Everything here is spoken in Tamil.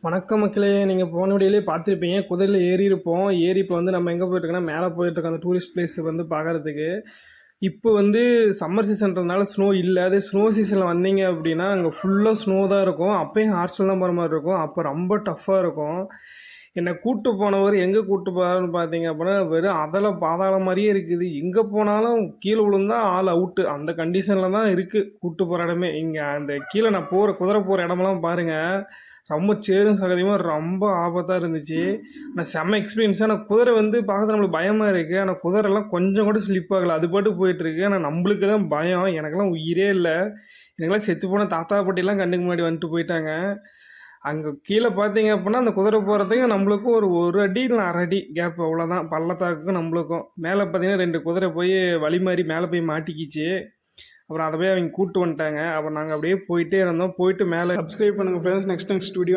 வணக்கம் மக்களே, நீங்கள் போன வீடியோலேயே பார்த்துருப்பீங்க. குதிரையில் ஏறியிருப்போம். ஏறி இப்போ வந்து நம்ம எங்கே போயிட்டுருக்கோன்னா மேலே போயிட்டுருக்கோம் அந்த டூரிஸ்ட் பிளேஸ் வந்து பார்க்குறதுக்கு. இப்போ வந்து சம்மர் சீசன்றதுனால ஸ்னோ இல்லை. அதே ஸ்னோ சீசனில் வந்தீங்க அப்படின்னா அங்கே ஃபுல்லாக ஸ்னோ தான் இருக்கும். அப்போயும் ஹாஸ்டல் தான் போகிற மாதிரி இருக்கும். அப்போ ரொம்ப டஃப்பாக இருக்கும். என்னை கூப்பிட்டு போனவர் எங்கே கூப்பிட்டு போகிறாருன்னு பார்த்தீங்க அப்படின்னா வெறும் பாதாளம் மாதிரியே இருக்குது. எங்கே போனாலும் கீழே விழுந்தா ஆள் அவுட்டு அந்த கண்டிஷனில் தான் இருக்குது கூப்பிட்டு போகிற இடமே. இங்கே அந்த கீழே நான் குதிரை போகிற இடமெல்லாம் பாருங்கள், ரொம்ப சேரும் சகதியமாக ரொம்ப ஆபத்தாக இருந்துச்சு. ஆனால் செம்ம எக்ஸ்பீரியன்ஸாக. ஆனால் குதிரை வந்து பார்க்குறது நம்மளுக்கு பயமாக இருக்குது. ஆனால் குதிரைலாம் கொஞ்சம் கூட ஸ்லிப் ஆகலை, அது பாட்டு போயிட்டுருக்கு. ஆனால் நம்மளுக்கு தான் பயம். எனக்கெல்லாம் உயிரே இல்லை. எனக்கெல்லாம் செத்து போன தாத்தா பாட்டிலாம் கண்ணுக்கு முன்னாடி வந்துட்டு போயிட்டாங்க. அங்கே கீழே பார்த்தீங்க அப்படின்னா அந்த குதிரை போகிறதுக்கு நம்மளுக்கும் ஒரு அடி இல்லை அரை அடி கேப், அவ்வளோதான் பள்ளத்தாக்குக்கும் நம்மளுக்கும். மேலே பார்த்தீங்கன்னா 2 குதிரை போய் வழி மாதிரி மேலே போய் மாட்டிக்கிச்சு. அப்புறம் அதை போய் அவங்க கூப்பிட்டு வந்துட்டாங்க. அப்புறம் நாங்கள் அப்படியே போயிட்டே இருந்தோம். போயிட்டு மேலே சப்ஸ்கிரைப் பண்ணுங்கள் ஃப்ரெண்ட்ஸ். Next video